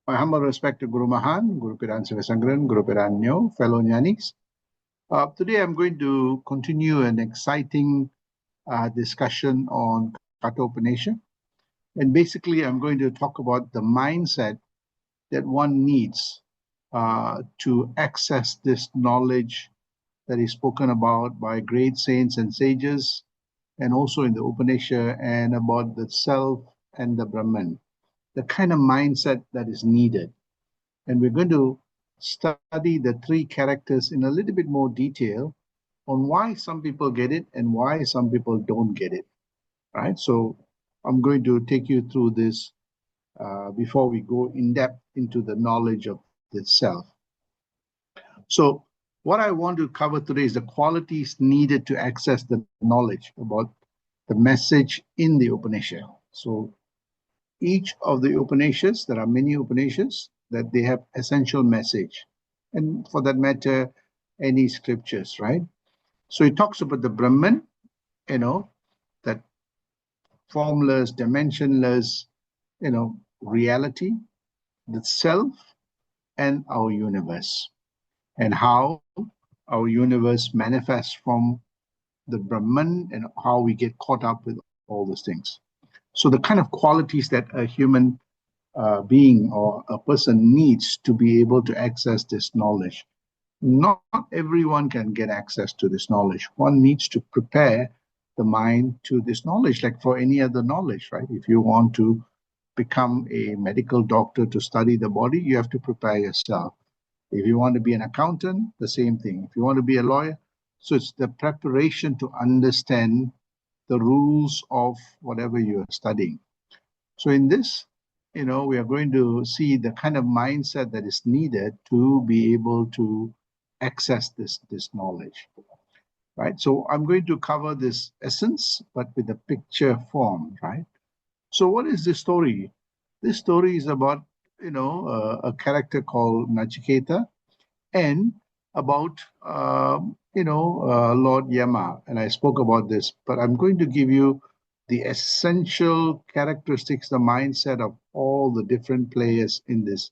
My humble respect to Guru Mahan, Guru Piran Sivasangran, Guru Piran Nyo, fellow Jnanis. Today I'm going to continue an exciting discussion on Katha Upanisha. And basically I'm going to talk about the mindset that one needs to access this knowledge that is spoken about by great saints and sages, and also in the Upanishad, and about the self and the Brahman, the kind of mindset that is needed. And we're going to study the three characters in a little bit more detail on why some people get it and why some people don't get it, right? So I'm going to take you through this before we go in depth into the knowledge of the self. So what I want to cover today is the qualities needed to access the knowledge about the message in the Upanishad. So each of the Upanishads, there are many Upanishads, that they have essential message. And for that matter, any scriptures, right? So it talks about the Brahman, that formless, dimensionless, reality, the self, and our universe, and how our universe manifests from the Brahman and how we get caught up with all those things. So the kind of qualities that a human being or a person needs to be able to access this knowledge. Not everyone can get access to this knowledge. One needs to prepare the mind to this knowledge, like for any other knowledge, right? If you want to become a medical doctor to study the body, you have to prepare yourself. If you want to be an accountant, the same thing. If you want to be a lawyer, so it's the preparation to understand the rules of whatever you are studying. So in this, we are going to see the kind of mindset that is needed to be able to access this knowledge, right? So I'm going to cover this essence, but with a picture form, right? So what is this story? This story is about, a character called Nachiketa, and about, Lord Yama. And I spoke about this, but I'm going to give you the essential characteristics, the mindset of all the different players in this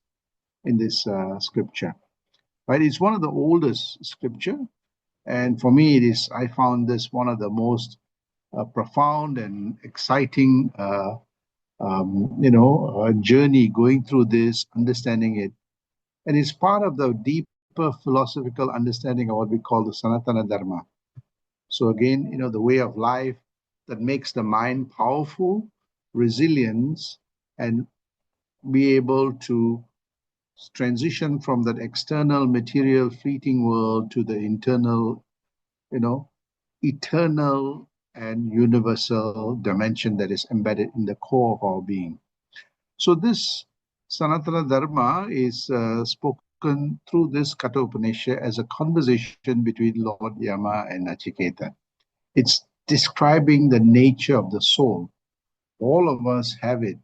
scripture. Right? It's one of the oldest scripture, and for me, I found this one of the most profound and exciting, journey going through this, understanding it, and it's part of the deeper philosophical understanding of what we call the Sanatana Dharma. So again, the way of life that makes the mind powerful, resilience, and be able to transition from that external material fleeting world to the internal, eternal and universal dimension that is embedded in the core of our being. So this Sanatana Dharma is spoken through this Katha Upanishad as a conversation between Lord Yama and Nachiketa. It's describing the nature of the soul. All of us have it,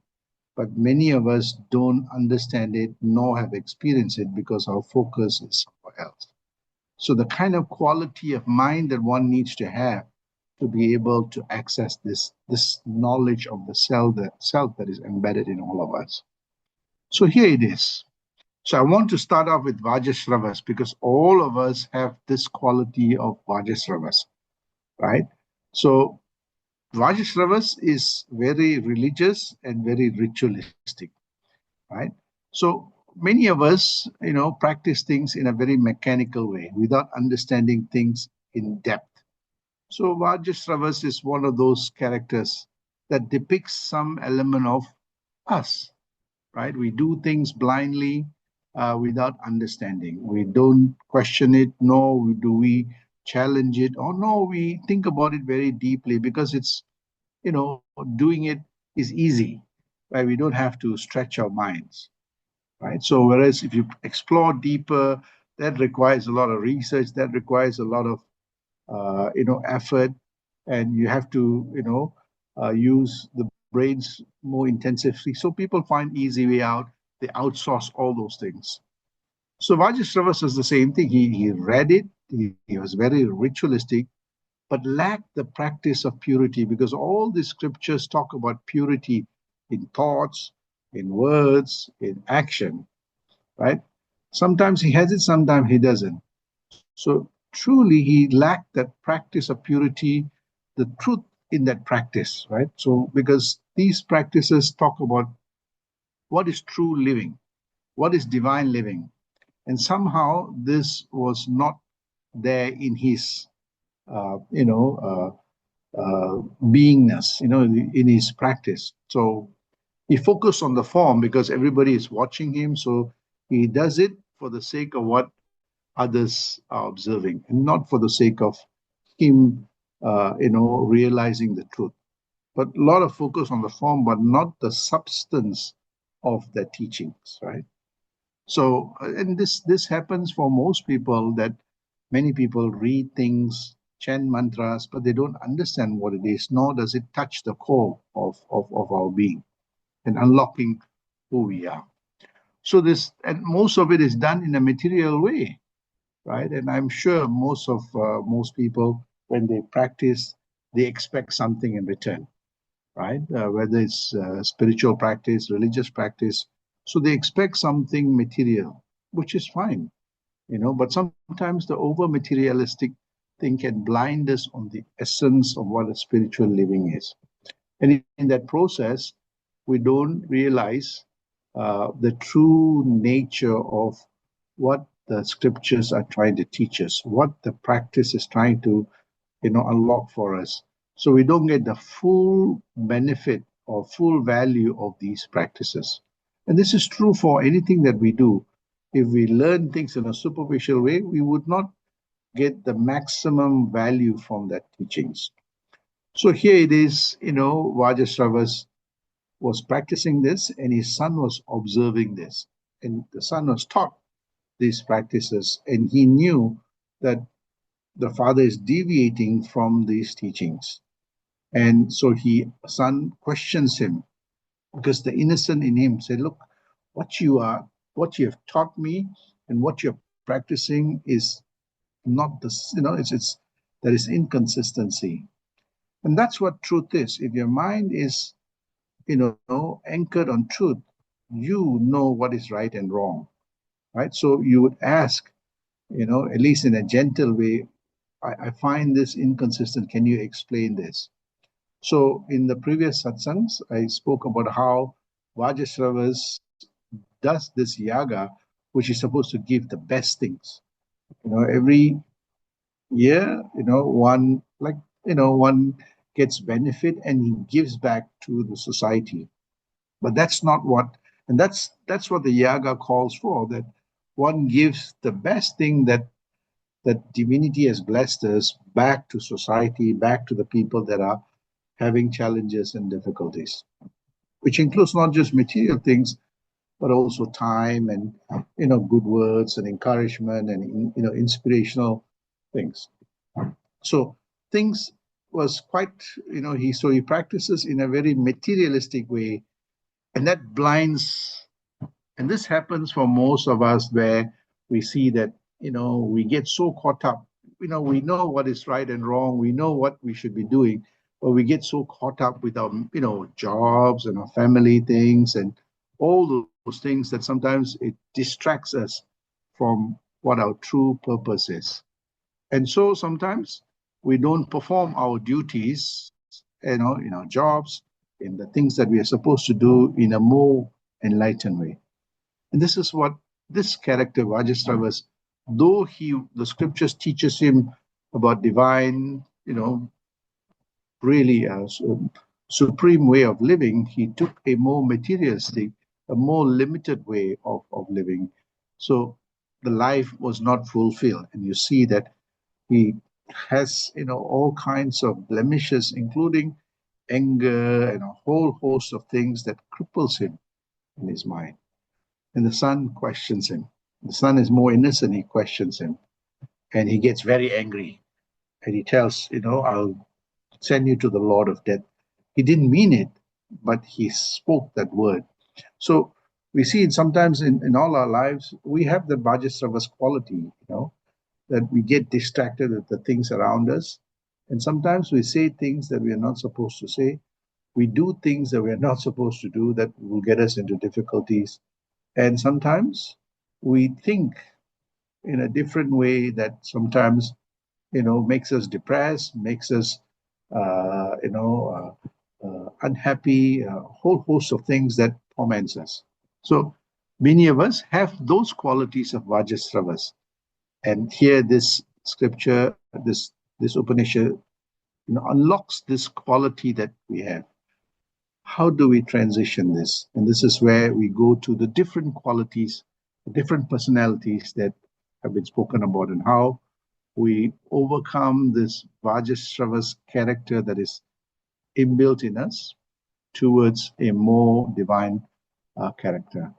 but many of us don't understand it nor have experienced it because our focus is somewhere else. So the kind of quality of mind that one needs to have to be able to access this knowledge of the self that is embedded in all of us. So here it is. So I want to start off with Vajasravas because all of us have this quality of Vajasravas, right? So Vajasravas is very religious and very ritualistic, right? So many of us, practice things in a very mechanical way without understanding things in depth. So Vajasravas is one of those characters that depicts some element of us, right? We do things blindly without understanding. We don't question it, nor do we challenge it, or no, we think about it very deeply because it's, doing it is easy, right? We don't have to stretch our minds, right? So whereas if you explore deeper, that requires a lot of research, that requires a lot of, effort, and you have to, use the brains more intensively. So people find easy way out. They outsource all those things. So Vajasravas is the same thing. He read it. He was very ritualistic, but lacked the practice of purity because all the scriptures talk about purity in thoughts, in words, in action, right? Sometimes he has it, sometimes he doesn't. So truly, he lacked that practice of purity, the truth in that practice, right? So, because these practices talk about what is true living, what is divine living. And somehow this was not there in his, uh, you know, beingness, in his practice. So he focused on the form because everybody is watching him. So he does it for the sake of what others are observing, and not for the sake of him, realizing the truth. But a lot of focus on the form, but not the substance of the teachings, right? So, and this happens for most people, that many people read things, chant mantras, but they don't understand what it is, nor does it touch the core of our being and unlocking who we are. So this, and most of it is done in a material way, right? And I'm sure most people, when they practice, they expect something in return, right? Whether it's spiritual practice, religious practice, so they expect something material, which is fine, But sometimes the over materialistic thing can blind us on the essence of what a spiritual living is. And in that process, we don't realize the true nature of what the scriptures are trying to teach us, what the practice is trying to, unlock for us. So we don't get the full benefit or full value of these practices. And this is true for anything that we do. If we learn things in a superficial way, we would not get the maximum value from that teachings. So here it is, Vajasravas was practicing this, and his son was observing this. And the son was taught these practices, and he knew that the father is deviating from these teachings. And so son questions him, because the innocent in him said, "Look, what you have taught me, and what you're practicing is not this. There is inconsistency." And that's what truth is. If your mind is, anchored on truth, you know what is right and wrong, right? So you would ask, at least in a gentle way, I find this inconsistent. Can you explain this? So in the previous satsangs, I spoke about how Vajasravas does this yaga, which is supposed to give the best things. Every year, one gets benefit and he gives back to the society. But that's not what, and that's what the yaga calls for, that one gives the best thing that divinity has blessed us back to society, back to the people that are having challenges and difficulties, which includes not just material things, but also time and, good words and encouragement and, inspirational things. So things was quite, he practices in a very materialistic way, and that blinds. And this happens for most of us, where we see that, we get so caught up. We know what is right and wrong. We know what we should be doing, but we get so caught up with our, jobs and our family things and all those things, that sometimes it distracts us from what our true purpose is. And so sometimes we don't perform our duties, in our jobs, in the things that we are supposed to do in a more enlightened way. And this is what this character, Vajasravas, though the scriptures teaches him about divine, really a supreme way of living, he took a more materialistic, a more limited way of living. So the life was not fulfilled. And you see that he has, all kinds of blemishes, including anger and a whole host of things that cripples him in his mind. And the son questions him. The son is more innocent, he questions him. And he gets very angry. And he tells, I'll send you to the Lord of Death. He didn't mean it, but he spoke that word. So we see it sometimes in all our lives, we have the Vajasravas quality, that we get distracted with the things around us. And sometimes we say things that we are not supposed to say. We do things that we're not supposed to do that will get us into difficulties. And sometimes we think in a different way that sometimes, makes us depressed, makes us, unhappy, a whole host of things that torments us. So many of us have those qualities of Vajasravas. And here this scripture, this Upanishad, unlocks this quality that we have. How do we transition this? And this is where we go to the different qualities, the different personalities that have been spoken about, and how we overcome this Vajasravas character that is inbuilt in us towards a more divine character.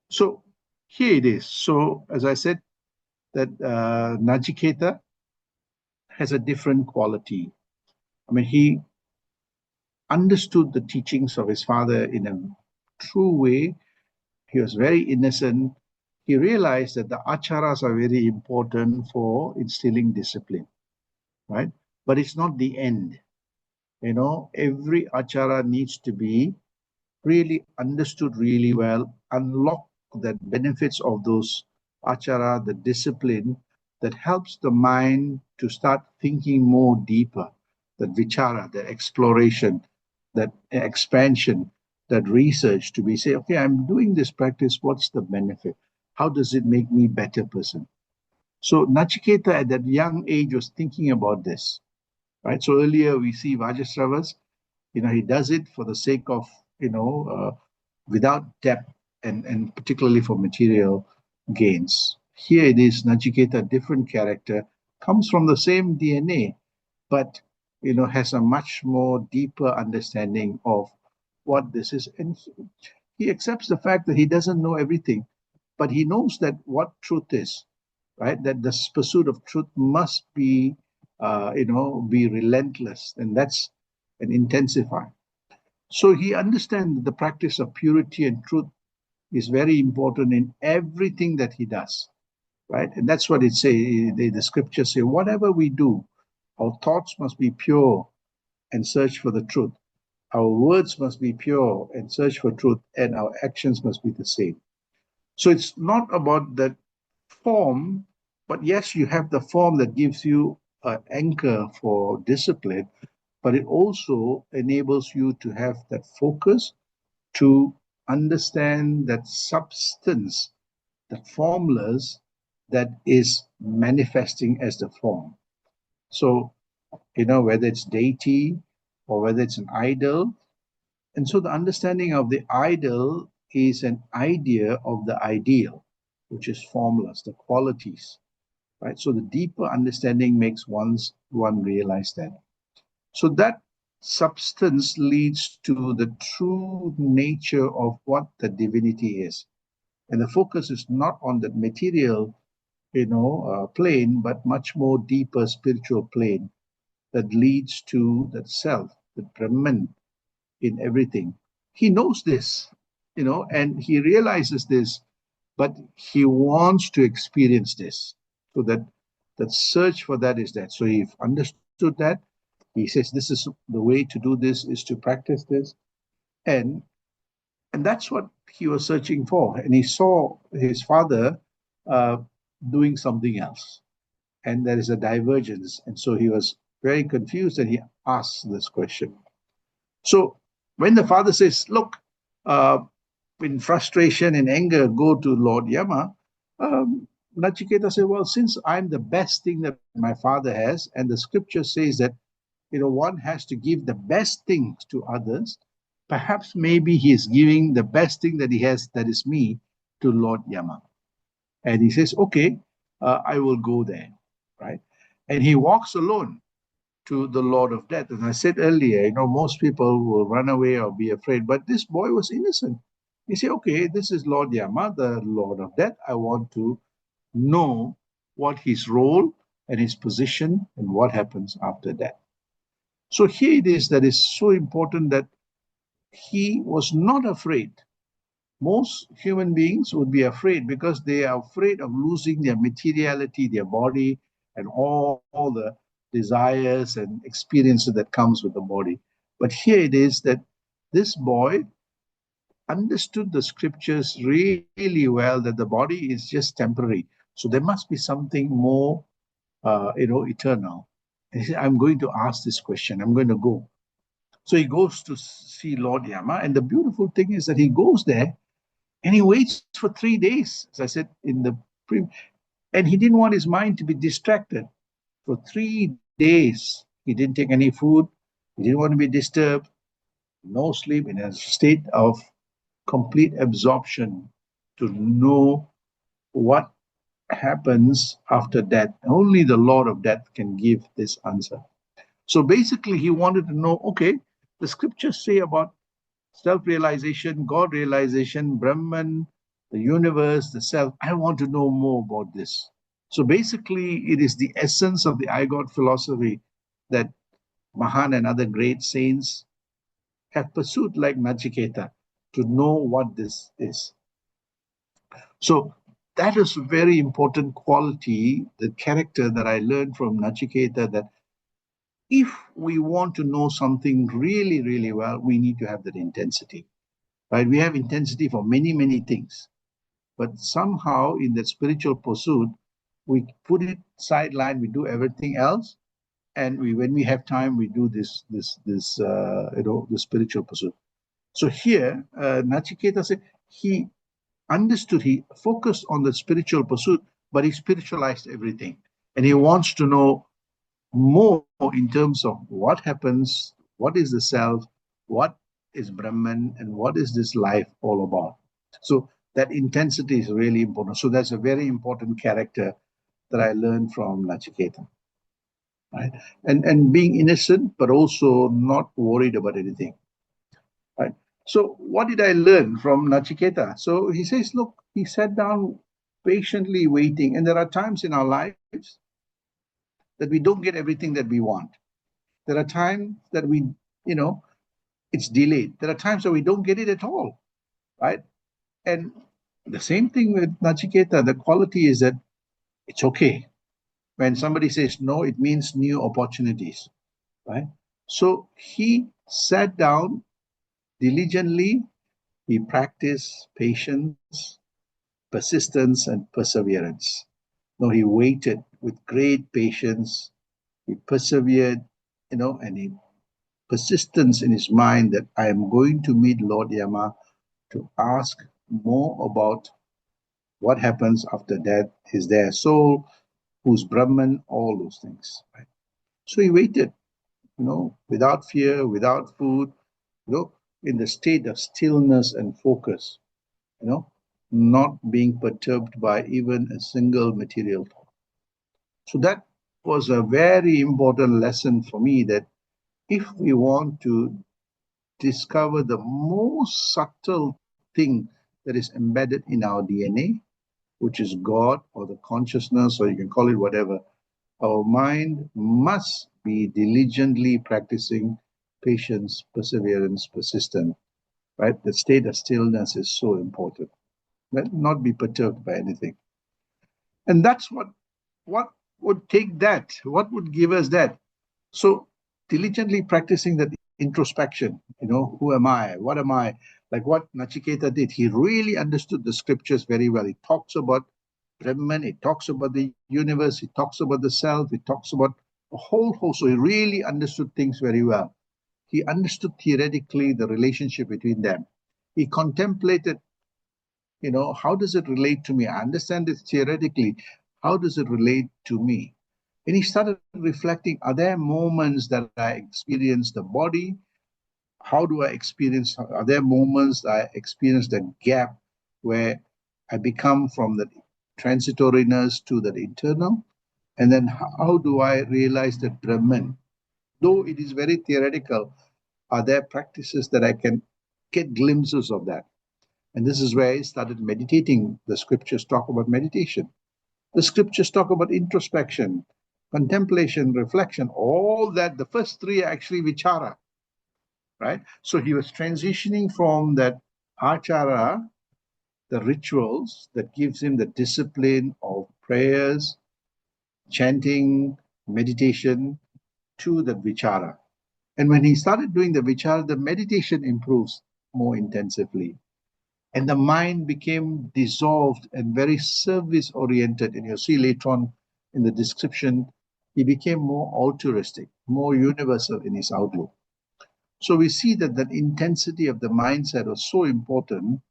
So here it is. So as I said, that Nachiketa has a different quality. I mean, he understood the teachings of his father in a true way. He was very innocent. He realized that the acharas are very important for instilling discipline, right? But it's not the end. Every achara needs to be really understood really well, unlock the benefits of those achara, the discipline that helps the mind to start thinking more deeper, that vichara, that exploration, that expansion, that research to be say, okay, I'm doing this practice, what's the benefit? How does it make me a better person? So Nachiketa at that young age was thinking about this, right? So earlier we see Vajasravas, he does it for the sake of, without depth and particularly for material gains. Here it is, Nachiketa, different character, comes from the same DNA, but, has a much more deeper understanding of what this is. And he accepts the fact that he doesn't know everything, but he knows that what truth is, right? That the pursuit of truth must be, be relentless, and that's and intensify. So he understands that the practice of purity and truth is very important in everything that he does, right? And that's what it says. The scriptures say, whatever we do, our thoughts must be pure and search for the truth. Our words must be pure and search for truth, and our actions must be the same. So it's not about that form, but yes, you have the form that gives you an anchor for discipline, but it also enables you to have that focus to understand that substance, the formulas that is manifesting as the form. So, whether it's deity or whether it's an idol. And so the understanding of the idol is an idea of the ideal, which is formulas, the qualities, right? So the deeper understanding makes one realize that. So that substance leads to the true nature of what the divinity is. And the focus is not on the material, plane, but much more deeper spiritual plane that leads to that self, the Brahman in everything. He knows this, and he realizes this, but he wants to experience this. So that search for that is that. So he understood that. He says, this is the way to do this, is to practice this. And that's what he was searching for. And he saw his father uh, doing something else. And there is a divergence. And so he was very confused and he asked this question. So when the father says, look, in frustration and anger, go to Lord Yama, Nachiketa said, well, since I'm the best thing that my father has, and the scripture says that, one has to give the best things to others, perhaps maybe he is giving the best thing that he has, that is me, to Lord Yama. And he says, okay, I will go there, right? And he walks alone to the Lord of Death. And I said earlier, most people will run away or be afraid, but this boy was innocent. He said, okay, this is Lord Yama, the Lord of Death. I want to know what his role and his position and what happens after that. So here it is that is so important, that he was not afraid. Most human beings would be afraid because they are afraid of losing their materiality, their body, and all the desires and experiences that comes with the body. But here it is that this boy understood the scriptures really well, that the body is just temporary. So there must be something more, eternal. And he said, I'm going to ask this question. I'm going to go. So he goes to see Lord Yama. And the beautiful thing is that he goes there and he waits for 3 days, as I said in the pre. And he didn't want his mind to be distracted. For 3 days, he didn't take any food. He didn't want to be disturbed. No sleep, in a state of complete absorption to know what happens after death. Only the Lord of death can give this answer. So basically, he wanted to know, okay, the scriptures say about self-realization, God realization, Brahman, the universe, the self. I want to know more about this. So basically, it is the essence of the I God philosophy that Mahan and other great saints have pursued, like Nachiketa, to know what this is. So that is a very important quality, the character that I learned from Nachiketa, that if we want to know something really, really well, we need to have that intensity, right? We have intensity for many, many things, but somehow in that spiritual pursuit, we put it sideline, we do everything else, and when we have time, we do the spiritual pursuit. So here, Nachiketa said he understood, he focused on the spiritual pursuit, but he spiritualized everything. And he wants to know more in terms of what happens, what is the self, what is Brahman, and what is this life all about. So that intensity is really important. So that's a very important character that I learned from Nachiketa. Right? And being innocent, but also not worried about anything. Right? So what did I learn from Nachiketa? So he says, look, he sat down patiently waiting. And there are times in our lives that we don't get everything that we want. There are times that it's delayed. There are times that we don't get it at all, right? And the same thing with Nachiketa, the quality is that it's okay. When somebody says no, it means new opportunities, right? So he sat down diligently, he practiced patience, persistence, and perseverance. No, he waited with great patience, he persevered, and he persistence in his mind that I am going to meet Lord Yama to ask more about what happens after death. Is there a soul? Who's Brahman? All those things. Right? So he waited, without fear, without food, in the state of stillness and focus, not being perturbed by even a single material thought. So that was a very important lesson for me, that if we want to discover the most subtle thing that is embedded in our DNA, which is God or the consciousness, or you can call it whatever, our mind must be diligently practicing patience, perseverance, persistence, right? The state of stillness is so important. Let not be perturbed by anything. And that's what would take that? What would give us that? So diligently practicing that introspection, who am I? What am I? Like what Nachiketa did. He really understood the scriptures very well. He talks about Brahman, he talks about the universe, he talks about the self, he talks about a whole host. So he really understood things very well. He understood theoretically the relationship between them. He contemplated, how does it relate to me? I understand it theoretically. How does it relate to me? And he started reflecting, are there moments that I experience the body? How do I experience, are there moments I experience the gap where I become from the transitoriness to the internal? And then how do I realize that Brahman? Though it is very theoretical, are there practices that I can get glimpses of that? And this is where I started meditating. The scriptures talk about meditation. The scriptures talk about introspection, contemplation, reflection, all that. The first three are actually vichara, right? So he was transitioning from that achara, the rituals that gives him the discipline of prayers, chanting, meditation, to the vichara. And when he started doing the vichara, the meditation improves more intensively. And the mind became dissolved and very service oriented. And you'll see later on in the description, he became more altruistic, more universal in his outlook. So we see that that intensity of the mindset was so important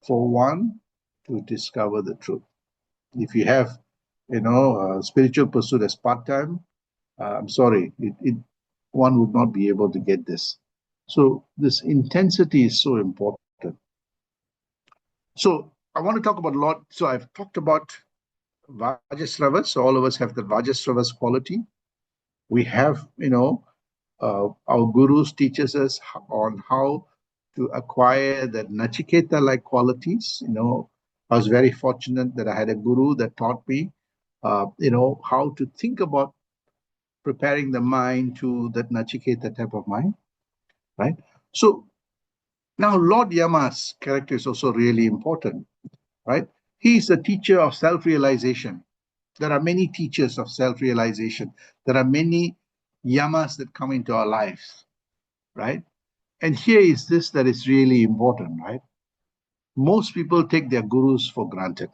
for one to discover the truth. If you have, spiritual pursuit as part-time, I'm sorry, one would not be able to get this. So this intensity is so important. So I want to talk about a lot. So I've talked about Vajasravas. So all of us have the Vajasravas quality. We have, our gurus teaches us on how to acquire that Nachiketa-like qualities. I was very fortunate that I had a guru that taught me, how to think about preparing the mind to that Nachiketa type of mind, right? So now Lord Yama's character is also really important, right? He is a teacher of self-realization. There are many teachers of self-realization. There are many yamas that come into our lives, right? And here is this that is really important, right? Most people take their gurus for granted,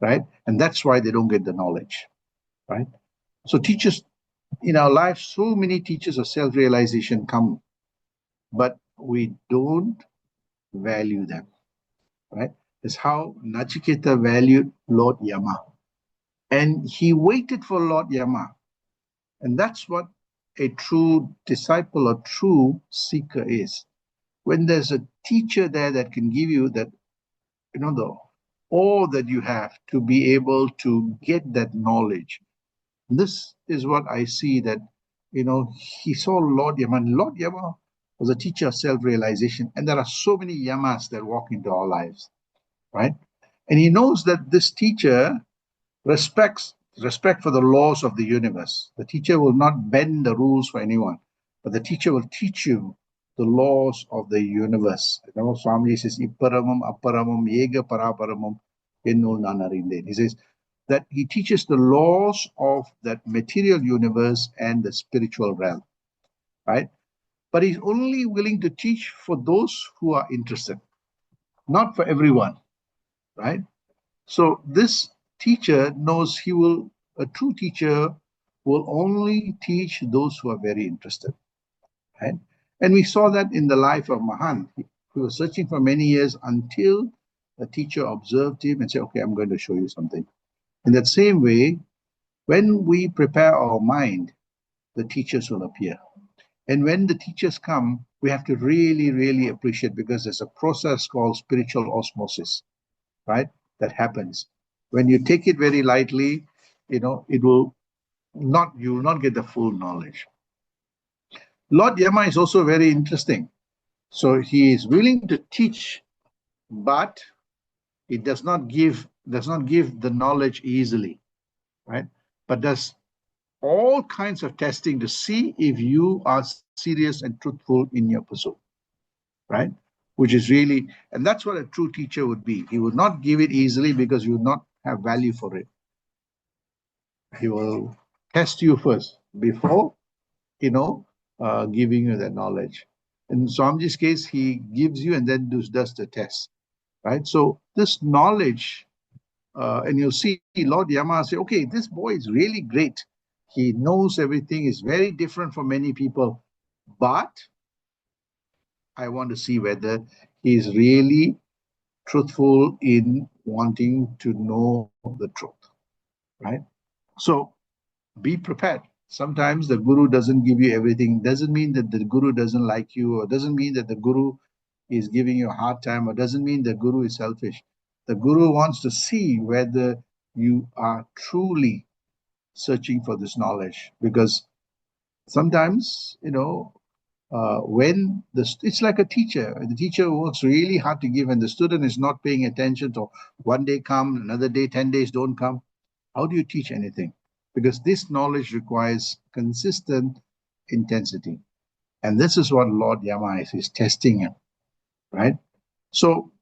right? And that's why they don't get the knowledge, right? So teachers in our lives, so many teachers of self-realization come, but we don't value them, right? It's how Nachiketa valued Lord Yama. And he waited for Lord Yama. And that's what a true disciple or true seeker is. When there's a teacher there that can give you that, all that you have to be able to get that knowledge. This is what I see that, he saw Lord Yama. Lord Yama was a teacher of self-realization. And there are so many Yamas that walk into our lives, right? And he knows that this teacher respect for the laws of the universe. The teacher will not bend the rules for anyone, but the teacher will teach you the laws of the universe. Swami says, Iparamam, Aparamam, Yega Paraparamam, Ennul Nanarinde. He says that he teaches the laws of that material universe and the spiritual realm, right? But he's only willing to teach for those who are interested, not for everyone, right? So this teacher knows a true teacher will only teach those who are very interested, right? And we saw that in the life of Mahan. He was searching for many years until a teacher observed him and said, okay, I'm going to show you something. In that same way, when we prepare our mind, the teachers will appear. And when the teachers come, we have to really, really appreciate, because there's a process called spiritual osmosis, right? That happens. When you take it very lightly, you will not get the full knowledge. Lord Yama is also very interesting. So he is willing to teach, but he does not give the knowledge easily, right? But does all kinds of testing to see if you are serious and truthful in your pursuit, right? Which is really, and that's what a true teacher would be. He would not give it easily because you would not have value for it. He will test you first before, giving you the knowledge. In Swamiji's case, he gives you and then does the test, right? So this knowledge, and you'll see Lord Yama say, okay, this boy is really great. He knows everything, is very different from many people, but I want to see whether he is really truthful in wanting to know the truth, right? So be prepared. Sometimes the guru doesn't give you everything. Doesn't mean that the guru doesn't like you, or doesn't mean that the guru is giving you a hard time, or doesn't mean the guru is selfish. The guru wants to see whether you are truly searching for this knowledge, because sometimes, when it's like a teacher. The teacher works really hard to give, and the student is not paying attention. So one day come, another day, 10 days don't come. How do you teach anything? Because this knowledge requires consistent intensity. And this is what Lord Yama is testing him, right? So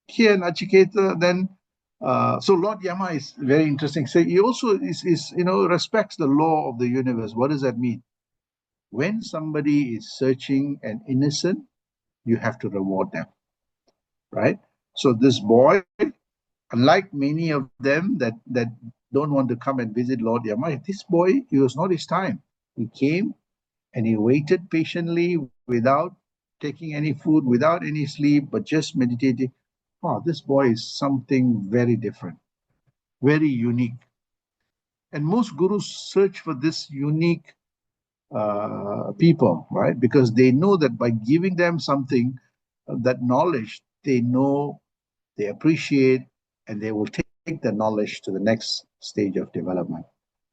here in Nachiketa, then, so Lord Yama is very interesting. So he also respects the law of the universe. What does that mean? when somebody is searching and innocent, you have to reward them, right? So this boy, unlike many of them that don't want to come and visit Lord Yama, this boy, it was not his time. He came and he waited patiently without taking any food, without any sleep, but just meditating. Wow, this boy is something very different, very unique. And most gurus search for this unique people, right? Because they know that by giving them something, that knowledge, they know, they appreciate, and they will take the knowledge to the next stage of development,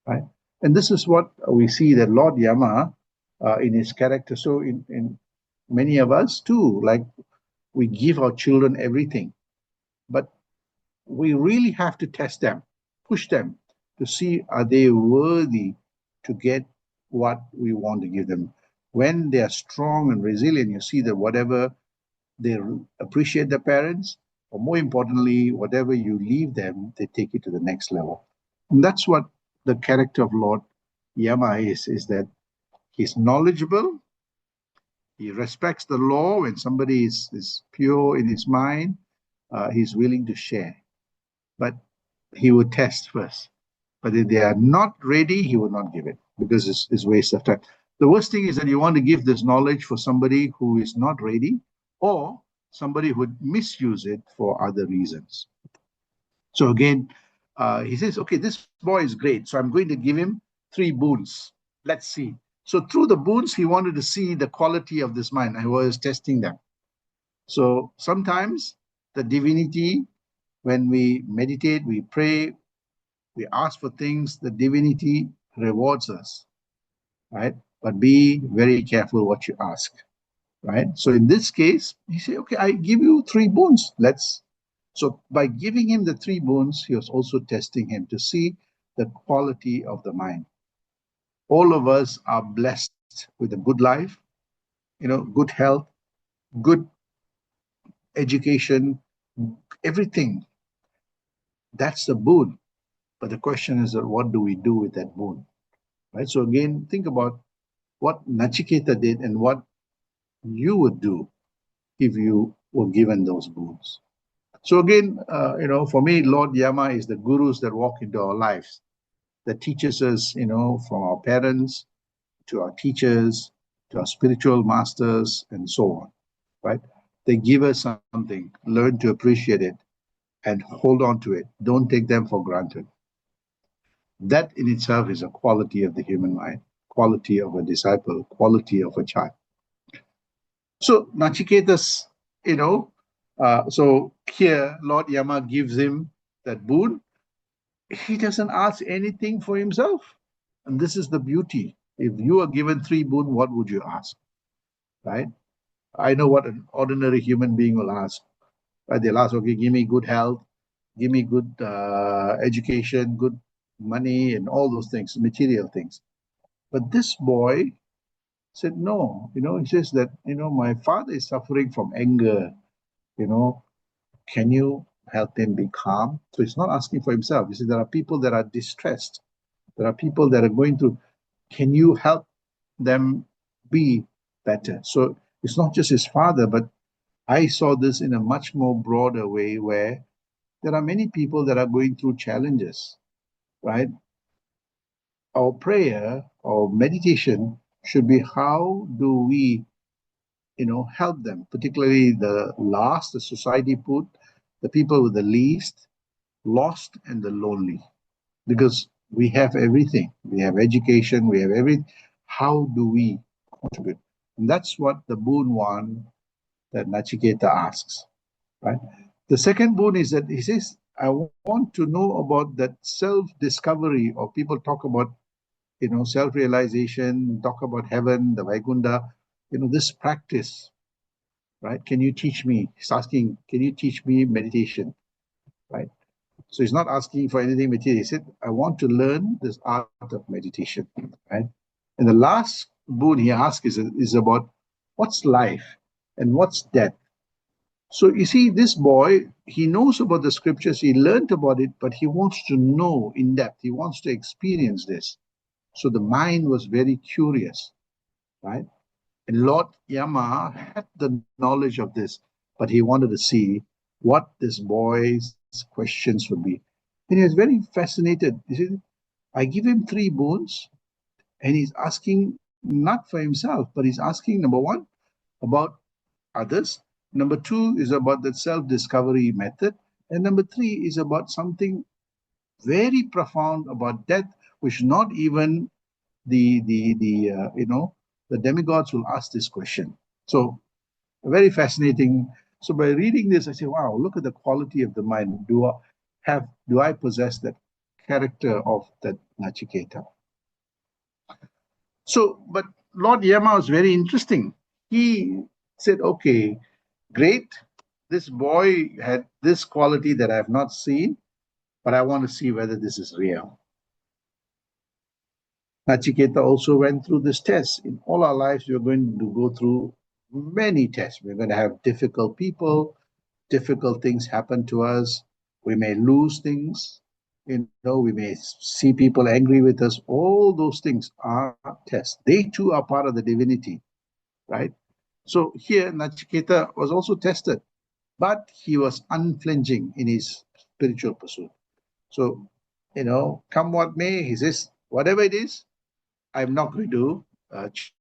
right? And this is what we see that Lord Yama in his character. So in many of us too, like we give our children everything, but we really have to test them, push them to see are they worthy to get what we want to give them. When they are strong and resilient, you see that whatever they appreciate their parents, or more importantly, whatever you leave them, they take it to the next level. And that's what the character of Lord Yama is that he's knowledgeable, he respects the law. When somebody is pure in his mind, he's willing to share. But he would test first. But if they are not ready, he will not give it because it's waste of time. The worst thing is that you want to give this knowledge for somebody who is not ready or somebody who would misuse it for other reasons. So again, he says, okay, this boy is great. So I'm going to give him 3 boons. Let's see. So through the boons, he wanted to see the quality of this mind. I was testing them. So sometimes the divinity, when we meditate, we pray, we ask for things, the divinity rewards us, right? But be very careful what you ask, right? So in this case, he said, okay, I give you 3 boons. So by giving him the 3 boons, he was also testing him to see the quality of the mind. All of us are blessed with a good life, good health, good education, everything. That's the boon. But the question is, what do we do with that boon? Right? So again, think about what Nachiketa did and what you would do if you were given those boons. So again, for me, Lord Yama is the gurus that walk into our lives, that teaches us, from our parents to our teachers, to our spiritual masters, and so on, right? They give us something, learn to appreciate it, and hold on to it. Don't take them for granted. That in itself is a quality of the human mind, quality of a disciple, quality of a child. So Nachiketas, so here Lord Yama gives him that boon. He doesn't ask anything for himself. And this is the beauty. If you are given 3 boon, what would you ask? Right? I know what an ordinary human being will ask. Right? They'll ask, okay, give me good health, give me good education, good money, and all those things, material things. But this boy said, no, he says that, my father is suffering from anger, can you help him be calm? So he's not asking for himself. You see, there are people that are distressed. There are people that are going through, can you help them be better? So it's not just his father, but I saw this in a much more broader way where there are many people that are going through challenges, right? Our prayer or meditation should be how do we, help them, particularly the last, the society put, the people with the least, lost and the lonely, because we have everything. We have education, we have everything. How do we contribute? And that's what the boon one that Nachiketa asks, right? The second boon is that he says, I want to know about that self-discovery, or people talk about, self-realization, talk about heaven, the Vaikunta, this practice, right? Can you teach me? He's asking, can you teach me meditation, right? So he's not asking for anything material. He said, I want to learn this art of meditation, right? And the last boon he asks is about what's life and what's death. So you see, this boy, he knows about the scriptures, he learned about it, but he wants to know in depth. He wants to experience this. So the mind was very curious. right? And Lord Yama had the knowledge of this, but he wanted to see what this boy's questions would be. And he was very fascinated. He said, I give him three boons, and he's asking not for himself, but he's asking, number one, about others. Number two is about the self-discovery method. And number three is about something very profound about death, which not even the demigods will ask this question. So very fascinating. So by reading this, I say, wow, look at the quality of the mind. Do I possess that character of that Nachiketa? So, but Lord Yama was very interesting. He said, okay, great. This boy had this quality that I have not seen, but I want to see whether this is real. Nachiketa also went through this test. In all our lives, we're going to go through many tests. We're going to have difficult people, difficult things happen to us. We may lose things. We may see people angry with us. All those things are tests. They too are part of the divinity, right? So here, Nachiketa was also tested, but he was unflinching in his spiritual pursuit. So, come what may, he says, whatever it is, I'm not going to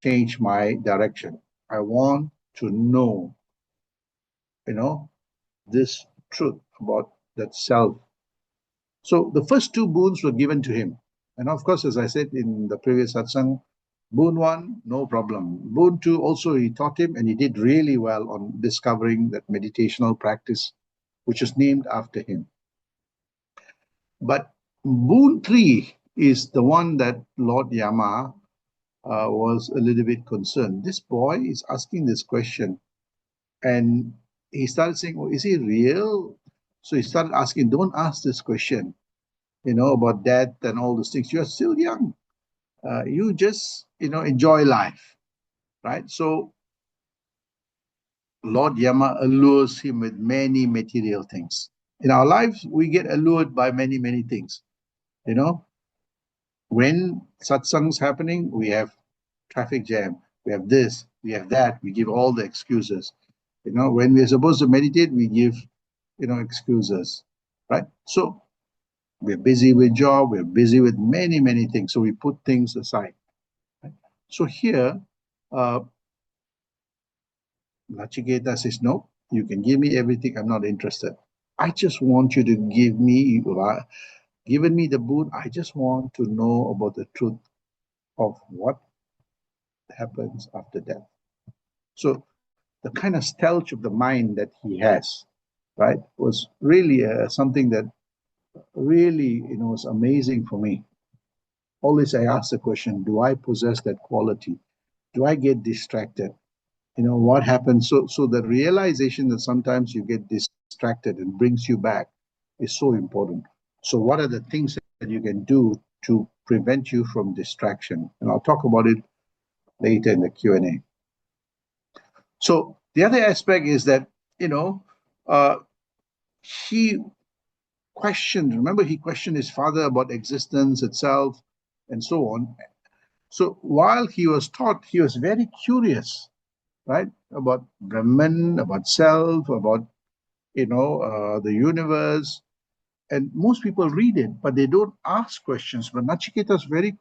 change my direction. I want to know, this truth about that self. So the first two boons were given to him. And of course, as I said in the previous satsang, boon one, no problem. Boon two, also he taught him, and he did really well on discovering that meditational practice, which is named after him. But boon three is the one that Lord Yama was a little bit concerned. This boy is asking this question, and he started saying, "Oh, is he real?" So he started asking, "Don't ask this question, about death and all those things. You're still young. You just, enjoy life, right?" So Lord Yama allures him with many material things. In our lives, we get allured by many, many things. When satsang's happening, we have traffic jam, we have this, we have that, we give all the excuses. When we're supposed to meditate, we give, excuses, right? So we're busy with job, we're busy with many, many things. So we put things aside. Right? So here, Nachiketa says, no, you can give me everything, I'm not interested. I just want you to given me the boon, I just want to know about the truth of what happens after death. So the kind of stealth of the mind that he has, right, was really something that really, was amazing for me. Always I ask the question, do I possess that quality? Do I get distracted? What happens? So the realization that sometimes you get distracted and brings you back is so important. So what are the things that you can do to prevent you from distraction? And I'll talk about it later in the Q&A. So the other aspect is that, he questioned, remember, he questioned his father about existence itself and so on. So while he was taught, he was very curious, right, about Brahman, about self, about, the universe. And most people read it, but they don't ask questions. But Nachiketa is very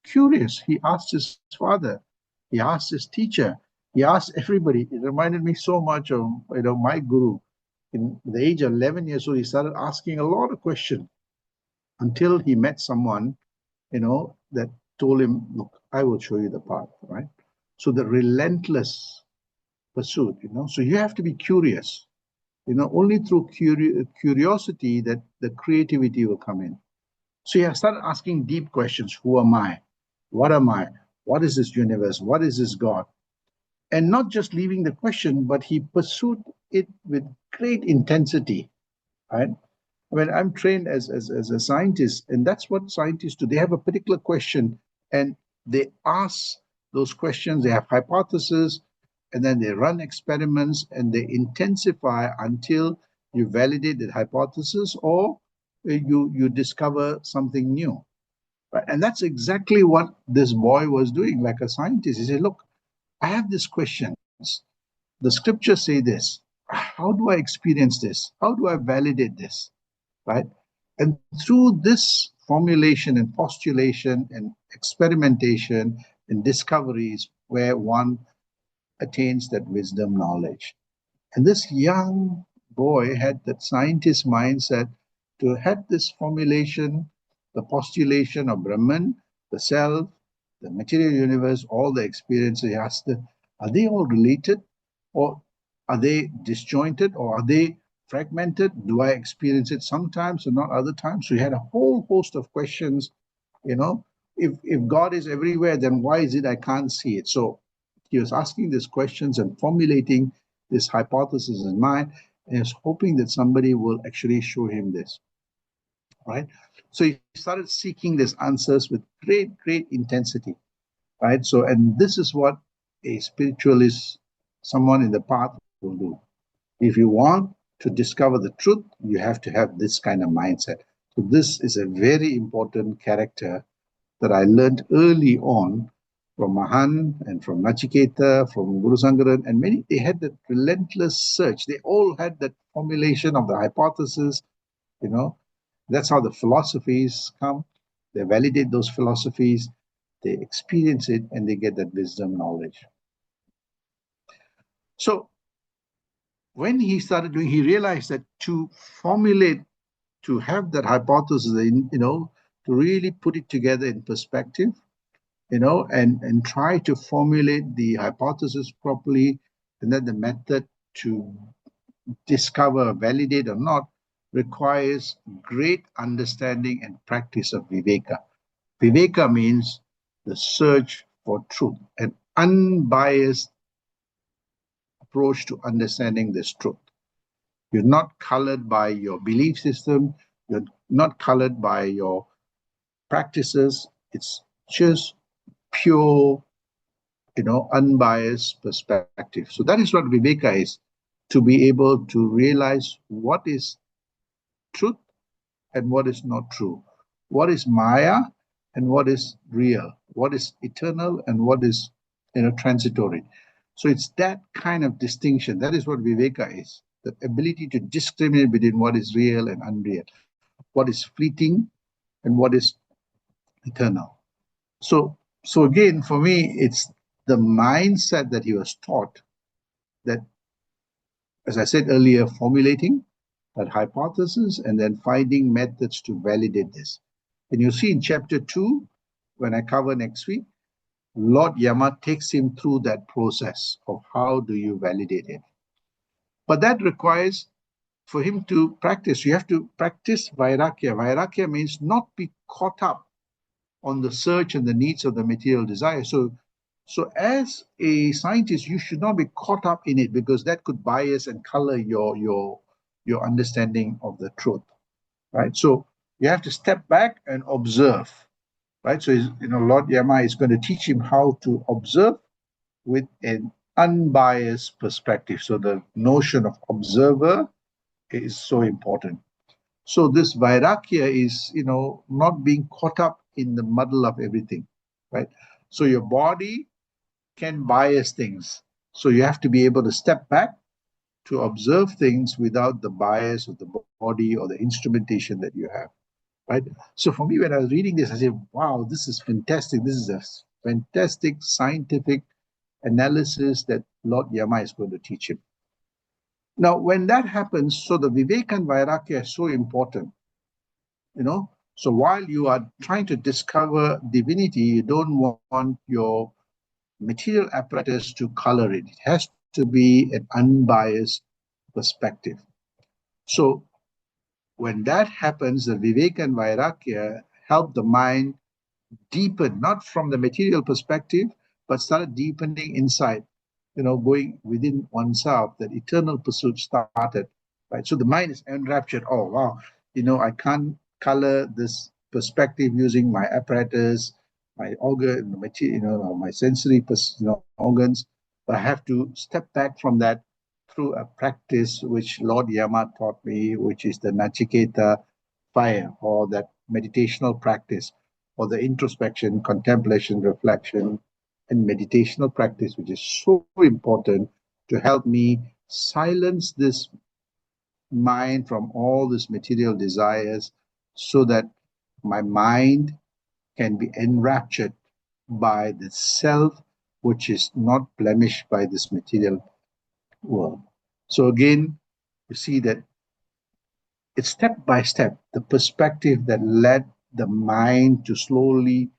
curious. He asked his father, he asked his teacher, he asked everybody. It reminded me so much of, my guru. In the age of 11 years old, he started asking a lot of questions until he met someone, that told him, look, I will show you the path, right? So the relentless pursuit, so you have to be curious, only through curiosity that the creativity will come in. So he started asking deep questions. Who am I? What am I? What is this universe? What is this God? And not just leaving the question, but he pursued it with great intensity, right? I mean, I'm trained as a scientist, and that's what scientists do. They have a particular question, and they ask those questions, they have hypotheses, and then they run experiments, and they intensify until you validate the hypothesis or you discover something new. Right? And that's exactly what this boy was doing, like a scientist. He said, look, I have these questions. The scriptures say this. How do I experience this? How do I validate this? Right? And through this formulation and postulation and experimentation and discoveries where one attains that wisdom knowledge. And this young boy had that scientist mindset to have this formulation, the postulation of Brahman, the self, the material universe, all the experiences. He asked, are they all related? Or are they disjointed? Or are they fragmented? Do I experience it sometimes or not other times? So he had a whole host of questions, you know. If God is everywhere, then why is it I can't see it? So he was asking these questions and formulating this hypothesis in mind, and he was hoping that somebody will actually show him this, right? So he started seeking these answers with great intensity, right? So, and this is what a spiritualist, someone in the path, will do. If you want to discover the truth, you have to have this kind of mindset. So this is a very important character that I learned early on from Mahan and from Nachiketa, from Guru Sangaran, and many. They had that relentless search. They all had that formulation of the hypothesis, you know. That's how the philosophies come. They validate those philosophies, they experience it, and they get that wisdom knowledge. So when he started doing, he realized that to formulate, to have that hypothesis, to really put it together in perspective, and try to formulate the hypothesis properly, and then the method to discover, validate or not, requires great understanding and practice of viveka. Viveka means the search for truth, an unbiased approach to understanding this truth. You're not colored by your belief system, you're not colored by your practices. It's just pure, unbiased perspective. So that is what Viveka is, to be able to realize what is truth and what is not true, what is Maya and what is real, what is eternal and what is, transitory. So it's that kind of distinction. That is what Viveka is, the ability to discriminate between what is real and unreal, what is fleeting and what is eternal. So again, for me, it's the mindset that he was taught, that, as I said earlier, formulating that hypothesis and then finding methods to validate this. And you'll see in chapter 2, when I cover next week, Lord Yama takes him through that process of how do you validate it. But that requires for him to practice. You have to practice Vairagya. Vairagya means not be caught up on the search and the needs of the material desire. So as a scientist, you should not be caught up in it, because that could bias and color your understanding of the truth, right? So you have to step back and observe, right? So Lord Yama is going to teach him how to observe with an unbiased perspective. So the notion of observer is so important. So this Vairagya is, not being caught up in the muddle of everything, right? So your body can bias things. So you have to be able to step back to observe things without the bias of the body or the instrumentation that you have, right? So for me, when I was reading this, I said, wow, this is fantastic. This is a fantastic scientific analysis that Lord Yama is going to teach him. Now, when that happens, so the Viveka and Vairagya is so important, So while you are trying to discover divinity, you don't want your material apparatus to color it. It has to be an unbiased perspective. So when that happens, the Viveka and Vairagya help the mind deepen, not from the material perspective, but start deepening inside, going within oneself. That eternal pursuit started, right? So the mind is enraptured. Oh, wow, I can't color this perspective using my apparatus, my organ, my sensory, organs. But I have to step back from that through a practice which Lord Yama taught me, which is the Nachiketa fire, or that meditational practice, or the introspection, contemplation, reflection, and meditational practice, which is so important to help me silence this mind from all these material desires so that my mind can be enraptured by the self which is not blemished by this material world. So again, you see that it's step by step the perspective that led the mind to slowly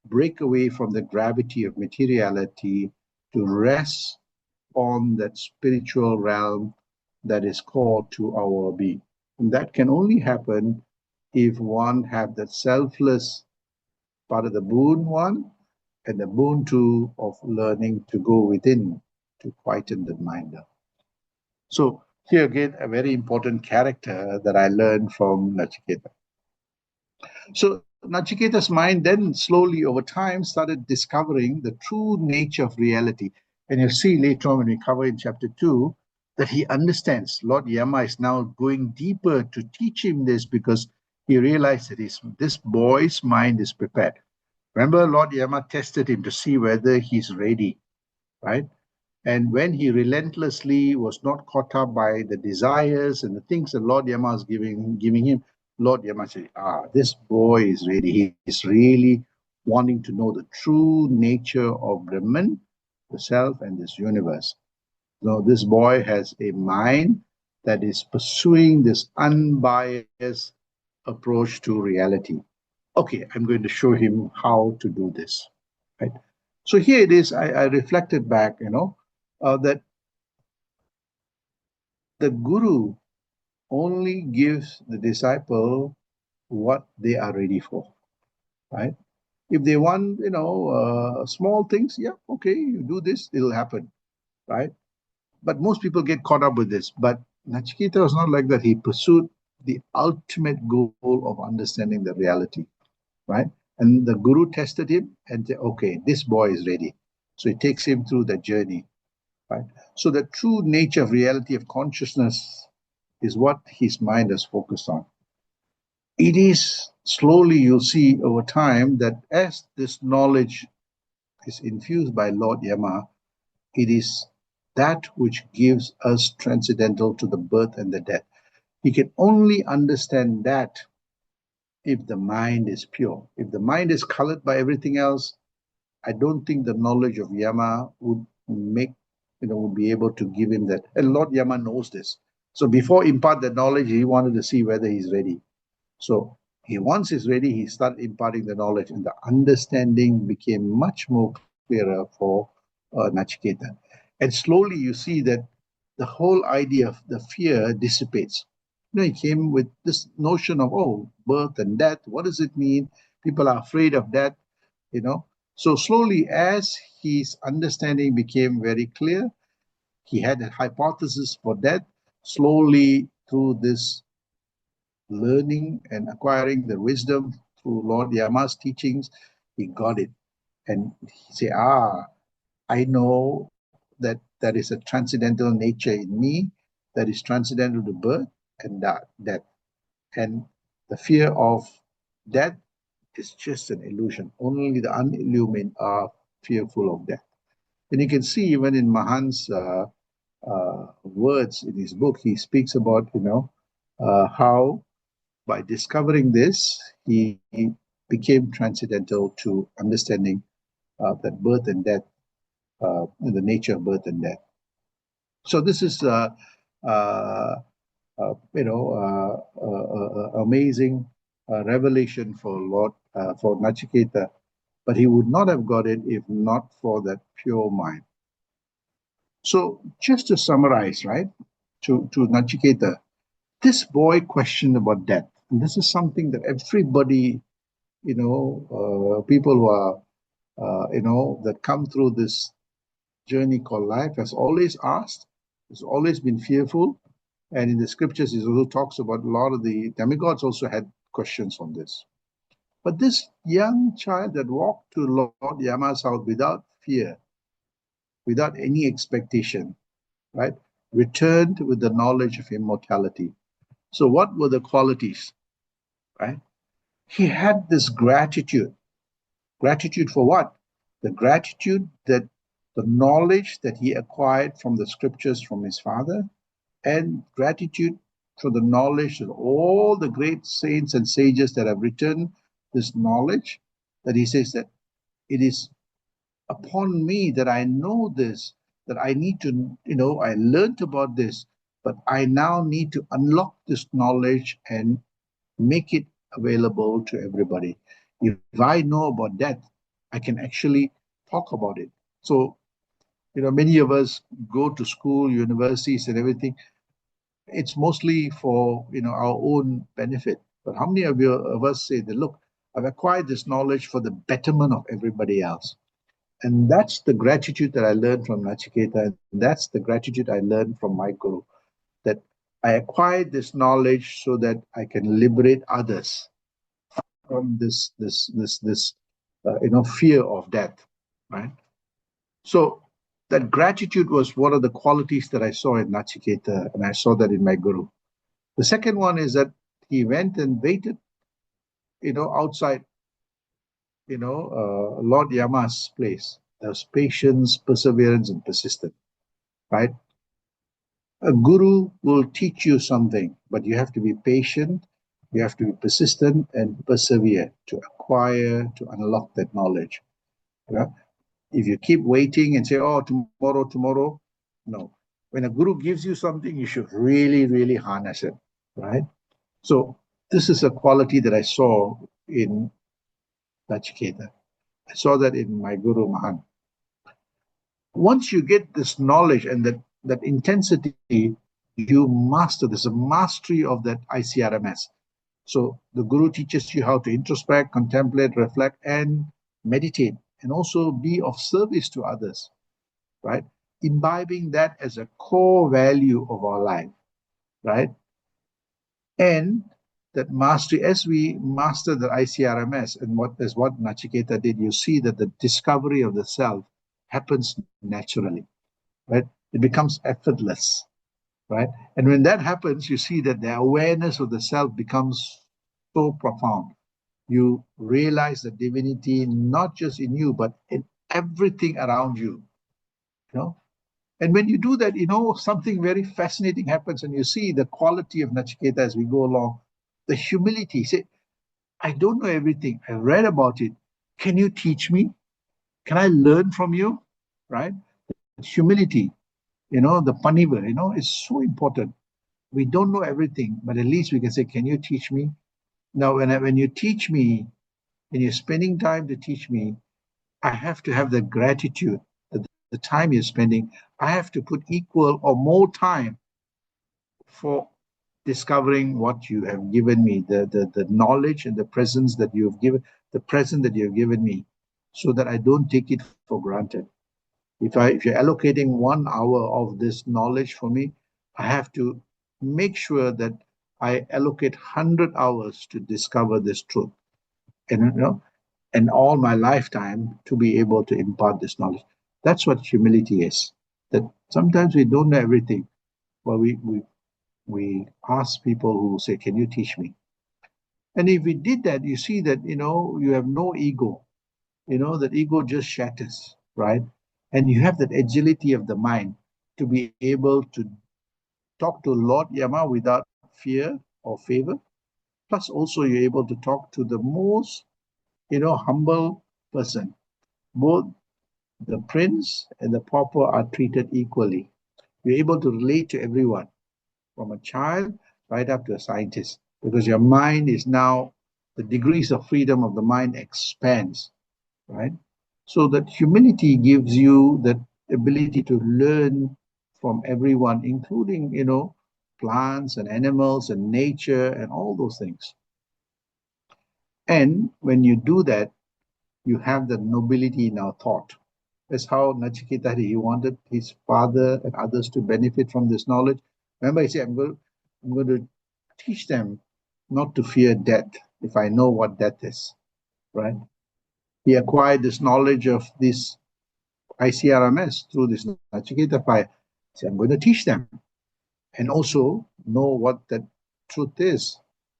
break away from the gravity of materiality to rest on that spiritual realm that is core to our being. And that can only happen if one have that selfless part of the boon one and the boon two of learning to go within to quieten the mind down. So here again, a very important character that I learned from Nachiketa. So Nachiketa's mind then slowly over time started discovering the true nature of reality. And you'll see later on when we cover in chapter 2 that he understands. Lord Yama is now going deeper to teach him this because he realized that this boy's mind is prepared. Remember, Lord Yama tested him to see whether he's ready, right? And when he relentlessly was not caught up by the desires and the things that Lord Yama is giving him, Lord Yama said, this boy is ready. He's really wanting to know the true nature of Brahman, the self, and this universe. So this boy has a mind that is pursuing this unbiased approach to reality. Okay, I'm going to show him how to do this. Right. So here it is. I reflected back, that the guru only gives the disciple what they are ready for, right? If they want, small things, yeah, okay, you do this, it'll happen, right? But most people get caught up with this. But Nachiketa was not like that. He pursued the ultimate goal of understanding the reality, right? And the guru tested him and said, okay, this boy is ready. So he takes him through the journey, right? So the true nature of reality of consciousness is what his mind is focused on. It is slowly, you'll see over time, that as this knowledge is infused by Lord Yama, it is that which gives us transcendental to the birth and the death. You can only understand that if the mind is pure. If the mind is colored by everything else, I don't think the knowledge of Yama would would be able to give him that. And Lord Yama knows this. So before impart the knowledge, he wanted to see whether he's ready. So once he's ready, he started imparting the knowledge, and the understanding became much more clearer for Nachiketa. And slowly you see that the whole idea of the fear dissipates. He came with this notion of, birth and death. What does it mean? People are afraid of death, So slowly, as his understanding became very clear, he had a hypothesis for death. Slowly, through this learning and acquiring the wisdom through Lord Yama's teachings, he got it. And he said, I know that there is a transcendental nature in me that is transcendental to birth and death. And the fear of death is just an illusion. Only the unillumined are fearful of death. And you can see even in Mahan's words in his book, he speaks about, how by discovering this, he became transcendental to understanding that birth and death, and the nature of birth and death. So this is, amazing revelation for Nachiketa, but he would not have got it if not for that pure mind. So just to summarize, right, to Nachiketa, this boy questioned about death. And this is something that everybody, people who are, that come through this journey called life has always asked, has always been fearful. And in the scriptures, it also talks about a lot of the demigods also had questions on this. But this young child that walked to Lord Yama's house without fear, without any expectation, right, returned with the knowledge of immortality. So what were the qualities, right? He had this gratitude Gratitude for what? The gratitude that the knowledge that he acquired from the scriptures from his father, and gratitude for the knowledge of all the great saints and sages that have written this knowledge, that he says that it is upon me that I know this, that I need to, I learned about this, but I now need to unlock this knowledge and make it available to everybody. If I know about that, I can actually talk about it. So, many of us go to school, universities, and everything. It's mostly for our own benefit. But how many of us say that, look, I've acquired this knowledge for the betterment of everybody else? And that's the gratitude that I learned from Nachiketa. And that's the gratitude I learned from my guru, that I acquired this knowledge so that I can liberate others from this fear of death, right? So that gratitude was one of the qualities that I saw in Nachiketa, and I saw that in my guru. The second one is that he went and waited, outside, Lord Yama's place. There's patience, perseverance, and persistence, right? A guru will teach you something, but you have to be patient, you have to be persistent and persevere to acquire, to unlock that knowledge. If you keep waiting and say, oh, tomorrow, tomorrow, no. When a guru gives you something, you should really, really harness it, right? So this is a quality that I saw in Nachiketa. I saw that in my Guru Mahan. Once you get this knowledge and that intensity, you master. There's a mastery of that ICRMS. So the Guru teaches you how to introspect, contemplate, reflect, and meditate, and also be of service to others, right? Imbibing that as a core value of our life, right? And that mastery, as we master the ICRMS, and what Nachiketa did, you see that the discovery of the self happens naturally, right? It becomes effortless, right? And when that happens, you see that the awareness of the self becomes so profound. You realize the divinity not just in you, but in everything around you, you know. And when you do that, something very fascinating happens, and you see the quality of Nachiketa as we go along. The humility. Say, I don't know everything. I read about it. Can you teach me? Can I learn from you? Right? Humility, the paniva, is so important. We don't know everything, but at least we can say, can you teach me? Now, when you teach me, when you're spending time to teach me, I have to have the gratitude that the time you're spending, I have to put equal or more time for discovering what you have given me, the knowledge and the presence that you have given, the present that you have given me, so that I don't take it for granted. If you're allocating 1 hour of this knowledge for me, I have to make sure that I allocate 100 hours to discover this truth. And all my lifetime to be able to impart this knowledge. That's what humility is. That sometimes we don't know everything, but we ask people who say, can you teach me? And if we did that, you see that, you have no ego, that ego just shatters, right? And you have that agility of the mind to be able to talk to Lord Yama without fear or favor. Plus also you're able to talk to the most, humble person. Both the prince and the pauper are treated equally. You're able to relate to everyone, from a child right up to a scientist, because your mind is now, the degrees of freedom of the mind expands, right? So that humility gives you that ability to learn from everyone, including, plants and animals and nature and all those things. And when you do that, you have the nobility in our thought. That's how Nachiketa, he wanted his father and others to benefit from this knowledge. Remember, he said, I'm going to teach them not to fear death if I know what death is, right? He acquired this knowledge of this ICRMS through this Nachiketa fire. He said, I'm going to teach them and also know what that truth is,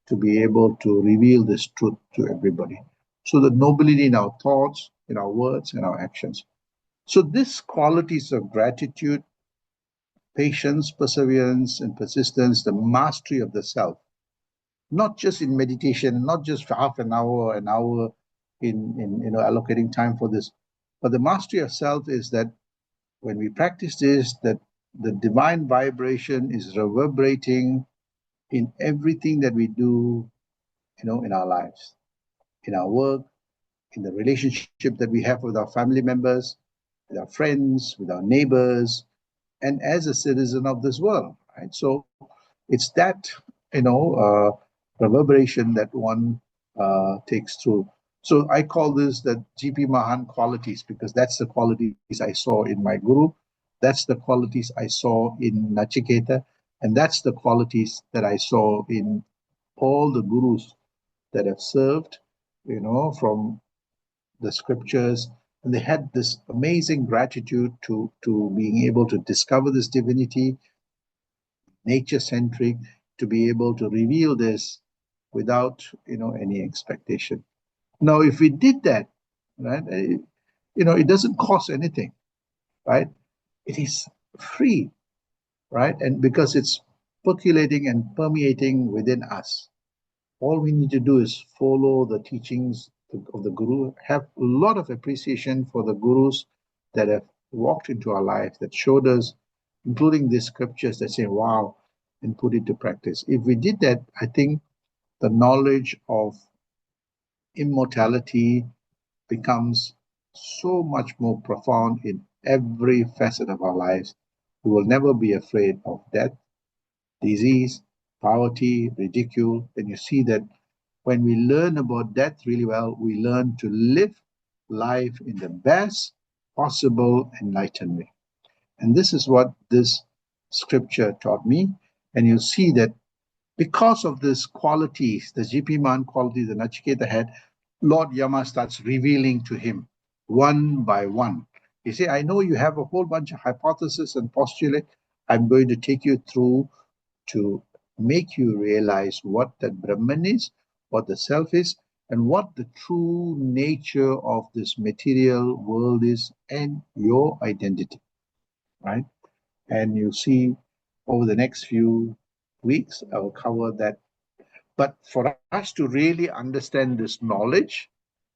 to be able to reveal this truth to everybody. So the nobility in our thoughts, in our words, and our actions. So these qualities of gratitude, patience, perseverance, and persistence, the mastery of the self, not just in meditation, not just for half an hour in allocating time for this, but the mastery of self is that when we practice this, that the divine vibration is reverberating in everything that we do, in our lives, in our work, in the relationship that we have with our family members, with our friends, with our neighbors, and as a citizen of this world, right? So it's that, reverberation that one takes through. So I call this the GP Mahan qualities, because that's the qualities I saw in my guru, that's the qualities I saw in Nachiketa, and that's the qualities that I saw in all the gurus that have served, from the scriptures. And they had this amazing gratitude to being able to discover this divinity, nature centric, to be able to reveal this without any expectation. Now, if we did that, right, it doesn't cost anything, right? It is free, right? And because it's percolating and permeating within us, all we need to do is follow the teachings of the guru, have a lot of appreciation for the gurus that have walked into our life, that showed us, including these scriptures that say, wow, and put it to practice. If we did that, I think the knowledge of immortality becomes so much more profound in every facet of our lives. We will never be afraid of death, disease, poverty, ridicule. And you see that when we learn about death really well, we learn to live life in the best possible enlightened way. And this is what this scripture taught me. And you see that because of these qualities, the GP Man qualities that Nachiketa had, Lord Yama starts revealing to him one by one. He said, I know you have a whole bunch of hypotheses and postulate. I'm going to take you through to make you realize what that Brahman is, what the self is, and what the true nature of this material world is, and your identity, right? And you see, over the next few weeks, I will cover that. But for us to really understand this knowledge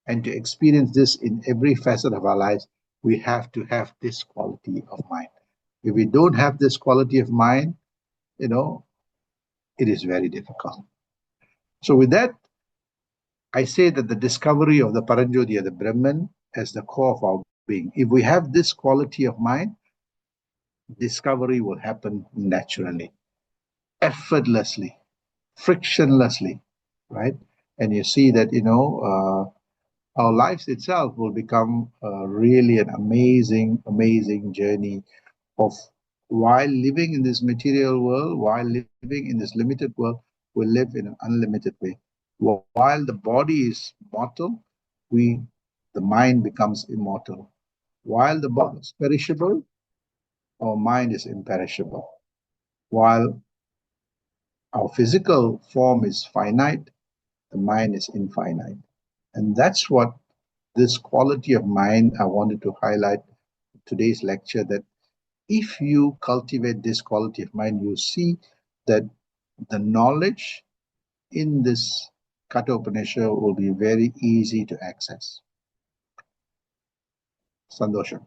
and to experience this in every facet of our lives, we have to have this quality of mind. If we don't have this quality of mind, it is very difficult. So with that, I say that the discovery of the Paranjoti, the Brahman, as the core of our being, if we have this quality of mind, discovery will happen naturally, effortlessly, frictionlessly, right? And you see that, our lives itself will become really an amazing, amazing journey of, while living in this material world, while living in this limited world, we live in an unlimited way. While the body is mortal, the mind becomes immortal. While the body is perishable, our mind is imperishable. While our physical form is finite, the mind is infinite. And that's what this quality of mind I wanted to highlight in today's lecture, that if you cultivate this quality of mind, you see that the knowledge in this Katha Upanishad will be very easy to access. Sandosham.